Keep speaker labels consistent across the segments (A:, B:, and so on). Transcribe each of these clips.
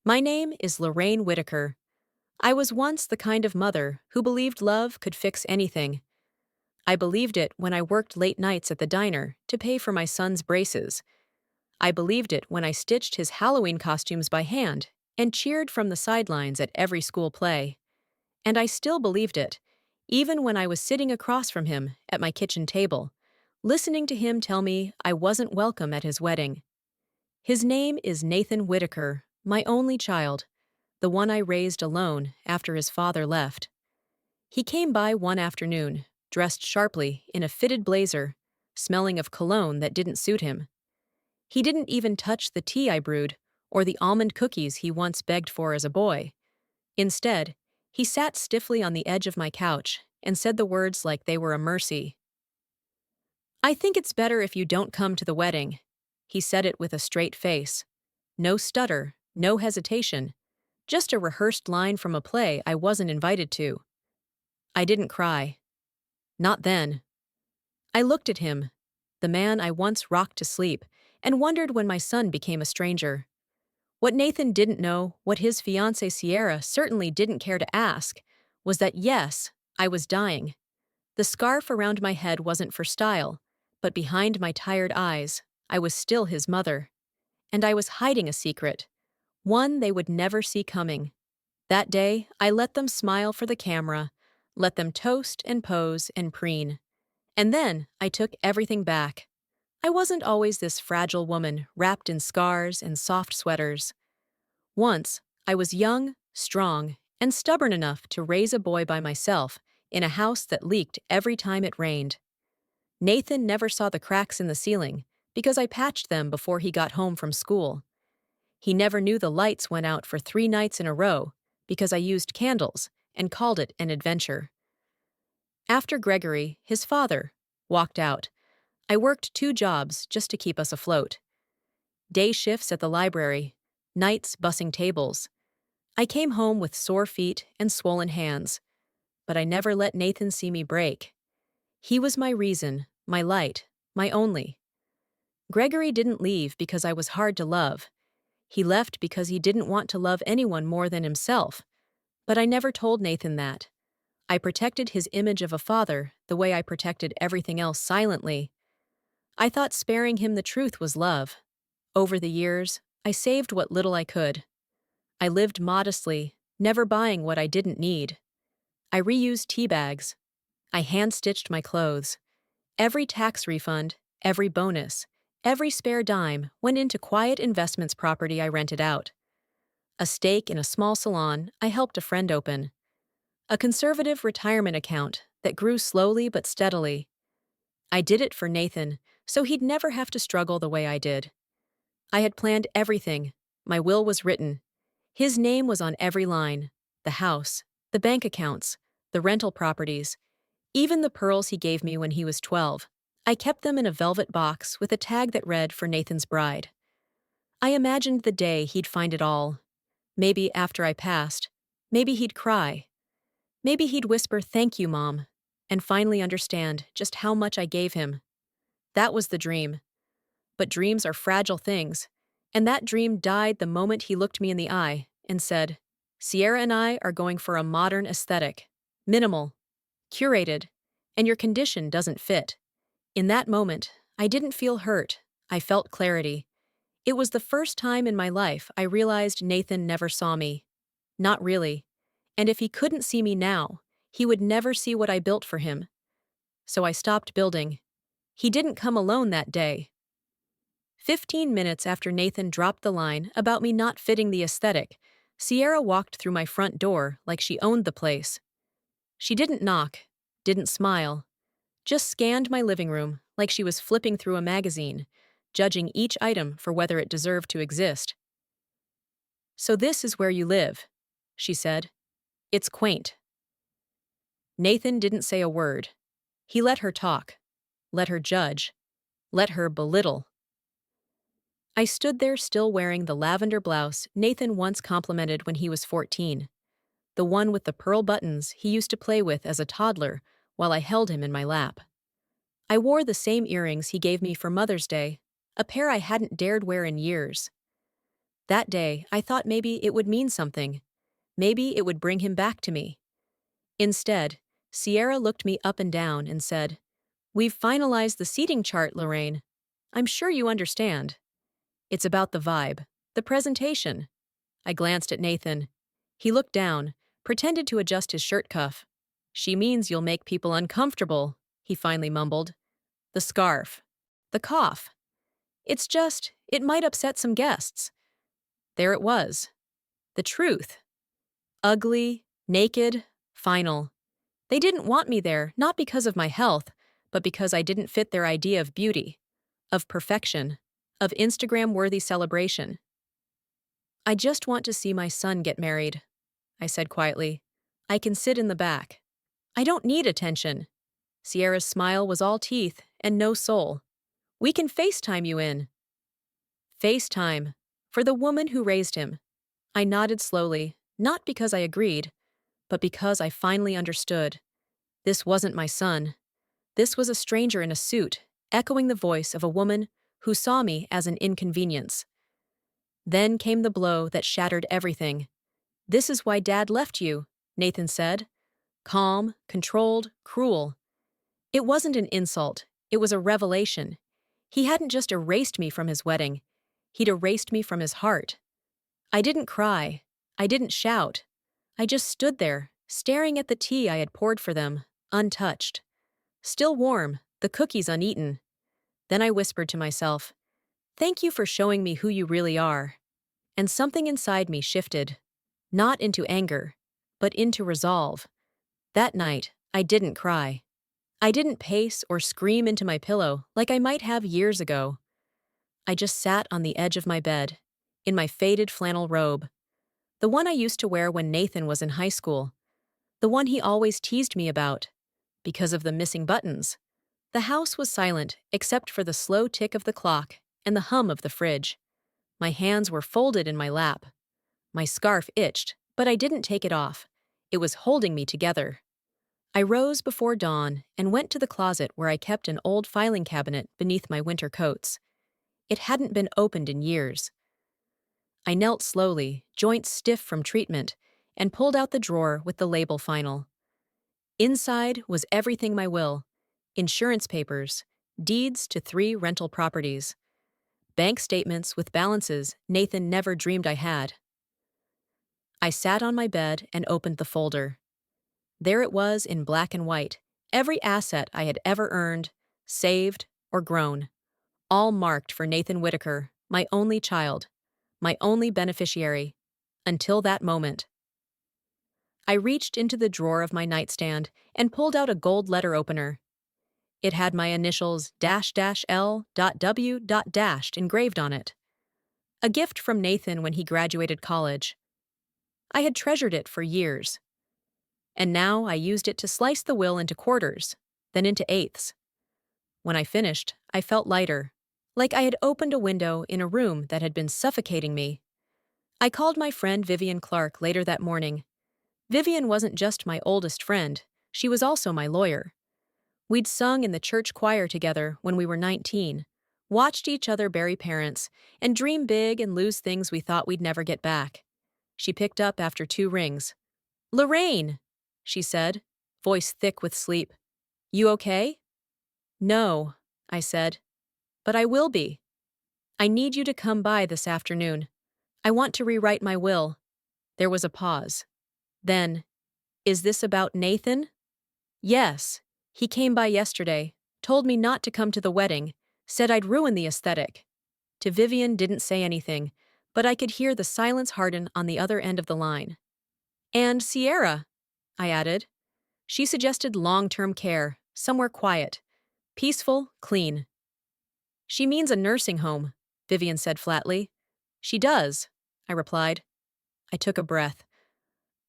A: My name is Lorraine Whitaker. I was once the kind of mother who believed love could fix anything. I believed it when I worked late nights at the diner to pay for my son's braces. I believed it when I stitched his Halloween costumes by hand and cheered from the sidelines at every school play. And I still believed it, even when I was sitting across from him at my kitchen table, listening to him tell me I wasn't welcome at his wedding. His name is Nathan Whitaker, my only child, the one I raised alone after his father left. He came by one afternoon, dressed sharply in a fitted blazer, smelling of cologne that didn't suit him. He didn't even touch the tea I brewed or the almond cookies he once begged for as a boy. Instead, he sat stiffly on the edge of my couch and said the words like they were a mercy. "I think it's better if you don't come to the wedding." He said it with a straight face. No stutter, no hesitation, just a rehearsed line from a play I wasn't invited to. I didn't cry. Not then. I looked at him, the man I once rocked to sleep, and wondered when my son became a stranger. What Nathan didn't know, what his fiancée Sierra certainly didn't care to ask, was that yes, I was dying. The scarf around my head wasn't for style, but behind my tired eyes, I was still his mother. And I was hiding a secret, one they would never see coming. That day, I let them smile for the camera, let them toast and pose and preen. And then I took everything back. I wasn't always this fragile woman wrapped in scars and soft sweaters. Once, I was young, strong, and stubborn enough to raise a boy by myself in a house that leaked every time it rained. Nathan never saw the cracks in the ceiling because I patched them before he got home from school. He never knew the lights went out for 3 nights in a row because I used candles and called it an adventure. After Gregory, his father, walked out, I worked 2 jobs just to keep us afloat. Day shifts at the library, nights bussing tables. I came home with sore feet and swollen hands, but I never let Nathan see me break. He was my reason, my light, my only. Gregory didn't leave because I was hard to love. He left because he didn't want to love anyone more than himself. But I never told Nathan that. I protected his image of a father the way I protected everything else silently. I thought sparing him the truth was love. Over the years, I saved what little I could. I lived modestly, never buying what I didn't need. I reused tea bags. I hand-stitched my clothes. Every tax refund, every bonus, every spare dime went into quiet investments property I rented out. A stake in a small salon I helped a friend open. A conservative retirement account that grew slowly but steadily. I did it for Nathan, so he'd never have to struggle the way I did. I had planned everything. My will was written. His name was on every line. The house, the bank accounts, the rental properties, even the pearls he gave me when he was 12. I kept them in a velvet box with a tag that read for Nathan's bride. I imagined the day he'd find it all. Maybe after I passed. Maybe he'd cry. Maybe he'd whisper, "Thank you, Mom," and finally understand just how much I gave him. That was the dream. But dreams are fragile things, and that dream died the moment he looked me in the eye and said, "Sierra and I are going for a modern aesthetic. Minimal, curated, and your condition doesn't fit." In that moment, I didn't feel hurt. I felt clarity. It was the first time in my life I realized Nathan never saw me. Not really. And if he couldn't see me now, he would never see what I built for him. So I stopped building. He didn't come alone that day. 15 minutes after Nathan dropped the line about me not fitting the aesthetic, Sierra walked through my front door like she owned the place. She didn't knock, didn't smile, just scanned my living room like she was flipping through a magazine, judging each item for whether it deserved to exist. "So this is where you live," she said. "It's quaint." Nathan didn't say a word. He let her talk, let her judge, let her belittle. I stood there still wearing the lavender blouse Nathan once complimented when he was 14, the one with the pearl buttons he used to play with as a toddler while I held him in my lap. I wore the same earrings he gave me for Mother's Day, a pair I hadn't dared wear in years. That day, I thought maybe it would mean something. Maybe it would bring him back to me. Instead, Sierra looked me up and down and said, "We've finalized the seating chart, Lorraine. I'm sure you understand. It's about the vibe, the presentation." I glanced at Nathan. He looked down, pretended to adjust his shirt cuff. "She means you'll make people uncomfortable," he finally mumbled. "The scarf. The cough. It might upset some guests." There it was. The truth. Ugly, naked, final. They didn't want me there, not because of my health, but because I didn't fit their idea of beauty, of perfection, of Instagram-worthy celebration. "I just want to see my son get married," I said quietly. "I can sit in the back. I don't need attention." Sierra's smile was all teeth and no soul. "We can FaceTime you in." FaceTime. For the woman who raised him. I nodded slowly, not because I agreed, but because I finally understood. This wasn't my son. This was a stranger in a suit, echoing the voice of a woman who saw me as an inconvenience. Then came the blow that shattered everything. "This is why Dad left you," Nathan said. Calm, controlled, cruel. It wasn't an insult, it was a revelation. He hadn't just erased me from his wedding, he'd erased me from his heart. I didn't cry. I didn't shout. I just stood there, staring at the tea I had poured for them, untouched. Still warm, the cookies uneaten. Then I whispered to myself, "Thank you for showing me who you really are." And something inside me shifted. Not into anger, but into resolve. That night, I didn't cry. I didn't pace or scream into my pillow like I might have years ago. I just sat on the edge of my bed, in my faded flannel robe. The one I used to wear when Nathan was in high school. The one he always teased me about. Because of the missing buttons. The house was silent except for the slow tick of the clock and the hum of the fridge. My hands were folded in my lap. My scarf itched, but I didn't take it off. It was holding me together. I rose before dawn and went to the closet where I kept an old filing cabinet beneath my winter coats. It hadn't been opened in years. I knelt slowly, joints stiff from treatment, and pulled out the drawer with the label final. Inside was everything my will: insurance papers, deeds to 3 rental properties, bank statements with balances Nathan never dreamed I had. I sat on my bed and opened the folder. There it was in black and white, every asset I had ever earned, saved, or grown, all marked for Nathan Whitaker, my only child, my only beneficiary, until that moment. I reached into the drawer of my nightstand and pulled out a gold letter opener. It had my initials --L.W. engraved on it. A gift from Nathan when he graduated college. I had treasured it for years. And now I used it to slice the will into quarters, then into eighths. When I finished, I felt lighter, like I had opened a window in a room that had been suffocating me. I called my friend Vivian Clark later that morning. Vivian wasn't just my oldest friend, she was also my lawyer. We'd sung in the church choir together when we were 19, watched each other bury parents, and dream big and lose things we thought we'd never get back. She picked up after 2 rings. "Lorraine," she said, voice thick with sleep. "You okay?" "No," I said, "but I will be. I need you to come by this afternoon. I want to rewrite my will." There was a pause. Then, "Is this about Nathan?" "Yes. He came by yesterday, told me not to come to the wedding, said I'd ruin the aesthetic." To Vivian didn't say anything, but I could hear the silence harden on the other end of the line. "And Sierra," I added. She suggested long-term care, somewhere quiet, peaceful, clean. "She means a nursing home," Vivian said flatly. "She does," I replied. I took a breath.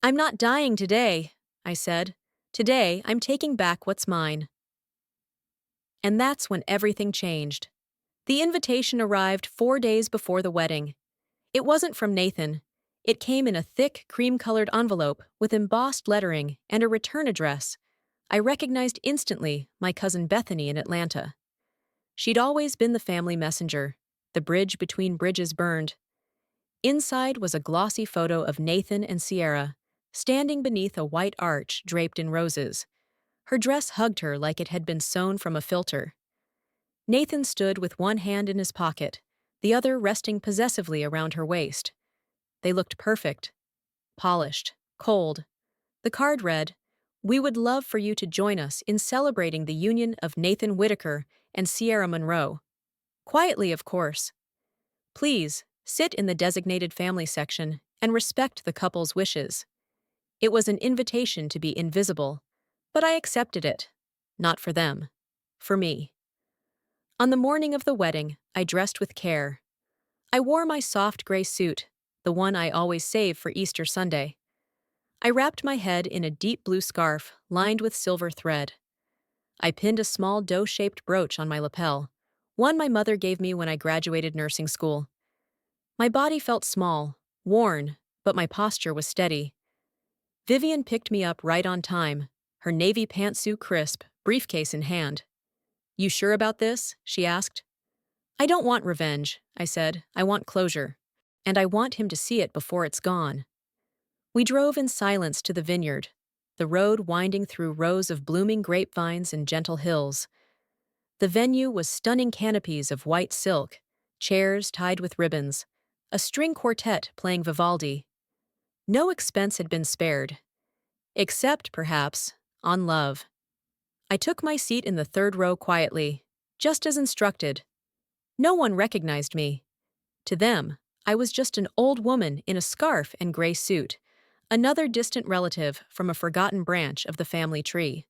A: "I'm not dying today," I said. "Today, I'm taking back what's mine." And that's when everything changed. The invitation arrived 4 days before the wedding. It wasn't from Nathan. It came in a thick, cream-colored envelope with embossed lettering and a return address. I recognized instantly my cousin Bethany in Atlanta. She'd always been the family messenger, the bridge between bridges burned. Inside was a glossy photo of Nathan and Sierra, standing beneath a white arch draped in roses. Her dress hugged her like it had been sewn from a filter. Nathan stood with one hand in his pocket, the other resting possessively around her waist. They looked perfect, polished, cold. The card read, "We would love for you to join us in celebrating the union of Nathan Whitaker and Sierra Monroe. Quietly, of course. Please, sit in the designated family section and respect the couple's wishes." It was an invitation to be invisible, but I accepted it. Not for them. For me. On the morning of the wedding, I dressed with care. I wore my soft gray suit, the one I always save for Easter Sunday. I wrapped my head in a deep blue scarf lined with silver thread. I pinned a small doe-shaped brooch on my lapel, one my mother gave me when I graduated nursing school. My body felt small, worn, but my posture was steady. Vivian picked me up right on time, her navy pantsuit crisp, briefcase in hand. "You sure about this?" she asked. "I don't want revenge," I said. "I want closure. And I want him to see it before it's gone." We drove in silence to the vineyard, the road winding through rows of blooming grapevines and gentle hills. The venue was stunning canopies of white silk, chairs tied with ribbons, a string quartet playing Vivaldi. No expense had been spared, except, perhaps, on love. I took my seat in the third row quietly, just as instructed. No one recognized me. To them, I was just an old woman in a scarf and gray suit, another distant relative from a forgotten branch of the family tree.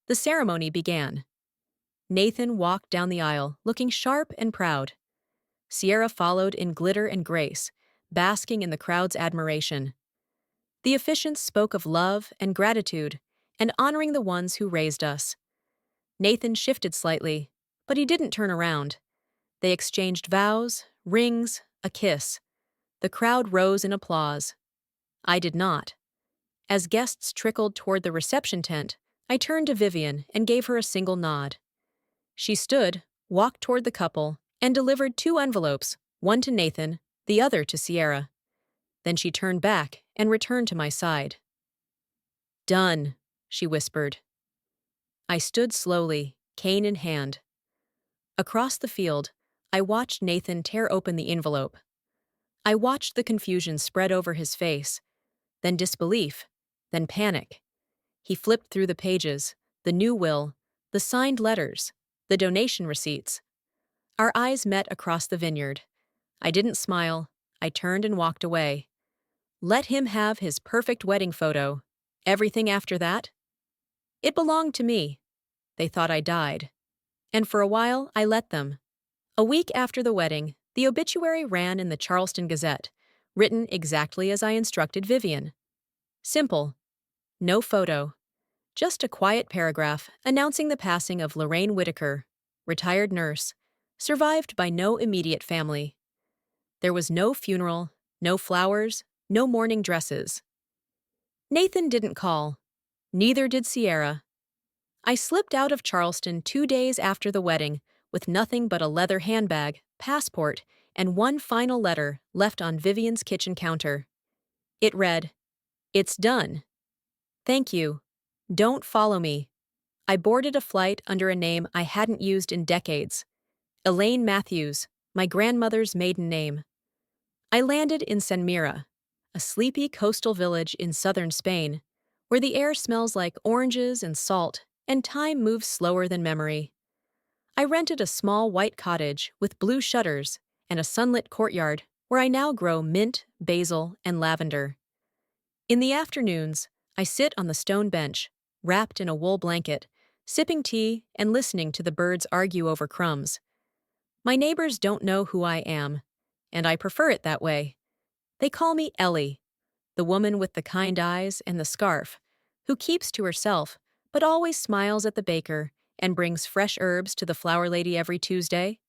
A: The ceremony began. Nathan walked down the aisle, looking sharp and proud. Sierra followed in glitter and grace, basking in the crowd's admiration. The officiants spoke of love and gratitude, and honoring the ones who raised us. Nathan shifted slightly, but he didn't turn around. They exchanged vows, rings, a kiss. The crowd rose in applause. I did not. As guests trickled toward the reception tent, I turned to Vivian and gave her a single nod. She stood, walked toward the couple, and delivered 2 envelopes, one to Nathan, the other to Sierra. Then she turned back and returned to my side. "Done," she whispered. I stood slowly, cane in hand. Across the field, I watched Nathan tear open the envelope. I watched the confusion spread over his face, then disbelief, then panic. He flipped through the pages, the new will, the signed letters, the donation receipts. Our eyes met across the vineyard. I didn't smile. I turned and walked away. Let him have his perfect wedding photo. Everything after that? It belonged to me. They thought I died. And for a while, I let them. A week after the wedding, the obituary ran in the Charleston Gazette, written exactly as I instructed Vivian. Simple. No photo. Just a quiet paragraph announcing the passing of Lorraine Whitaker, retired nurse, survived by no immediate family. There was no funeral, no flowers, no mourning dresses. Nathan didn't call. Neither did Sierra. I slipped out of Charleston 2 days after the wedding with nothing but a leather handbag, passport, and one final letter left on Vivian's kitchen counter. It read, "It's done. Thank you. Don't follow me." I boarded a flight under a name I hadn't used in decades. Elaine Matthews, my grandmother's maiden name. I landed in Senmira, a sleepy coastal village in southern Spain, where the air smells like oranges and salt, and time moves slower than memory. I rented a small white cottage with blue shutters and a sunlit courtyard where I now grow mint, basil, and lavender. In the afternoons, I sit on the stone bench, wrapped in a wool blanket, sipping tea and listening to the birds argue over crumbs. My neighbors don't know who I am, and I prefer it that way. They call me Ellie, the woman with the kind eyes and the scarf, who keeps to herself but always smiles at the baker and brings fresh herbs to the flower lady every Tuesday.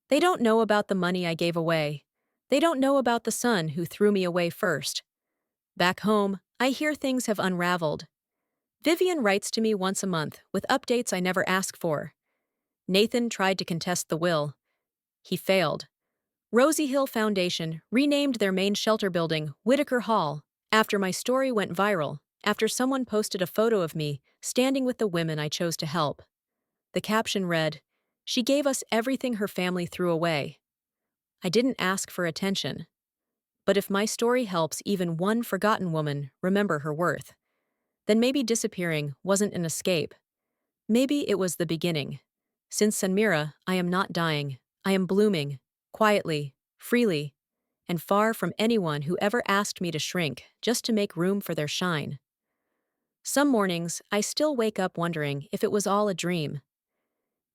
A: They don't know about the money I gave away. They don't know about the son who threw me away first. Back home, I hear things have unraveled. Vivian writes to me once a month with updates I never ask for. Nathan tried to contest the will. He failed. Rosie Hill Foundation renamed their main shelter building Whitaker Hall after my story went viral, after someone posted a photo of me standing with the women I chose to help. The caption read, "She gave us everything her family threw away. I didn't ask for attention. But if my story helps even one forgotten woman remember her worth, then maybe disappearing wasn't an escape. Maybe it was the beginning. Since Sanmira, I am not dying. I am blooming, quietly, freely, and far from anyone who ever asked me to shrink just to make room for their shine. Some mornings, I still wake up wondering if it was all a dream.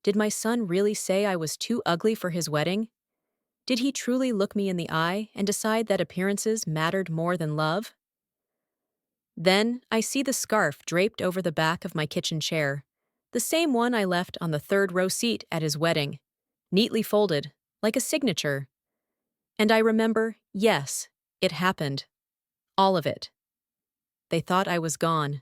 A: Did my son really say I was too ugly for his wedding? Did he truly look me in the eye and decide that appearances mattered more than love? Then I see the scarf draped over the back of my kitchen chair, the same one I left on the third row seat at his wedding, neatly folded, like a signature. And I remember, yes, it happened. All of it. They thought I was gone.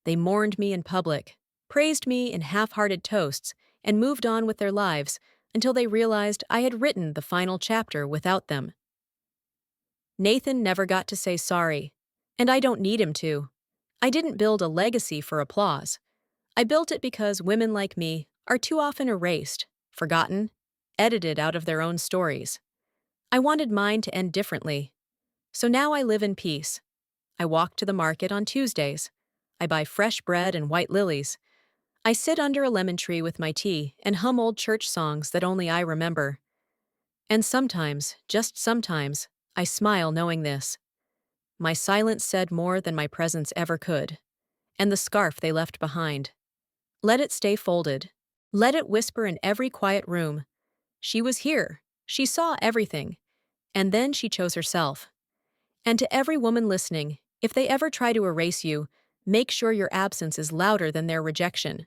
A: They mourned me in public, praised me in half-hearted toasts, and moved on with their lives until they realized I had written the final chapter without them. Nathan never got to say sorry, and I don't need him to. I didn't build a legacy for applause. I built it because women like me are too often erased, forgotten, edited out of their own stories. I wanted mine to end differently. So now I live in peace. I walk to the market on Tuesdays. I buy fresh bread and white lilies. I sit under a lemon tree with my tea and hum old church songs that only I remember. And sometimes, just sometimes, I smile knowing this. My silence said more than my presence ever could. And the scarf they left behind. Let it stay folded. Let it whisper in every quiet room. She was here. She saw everything. And then she chose herself. And to every woman listening, if they ever try to erase you, make sure your absence is louder than their rejection.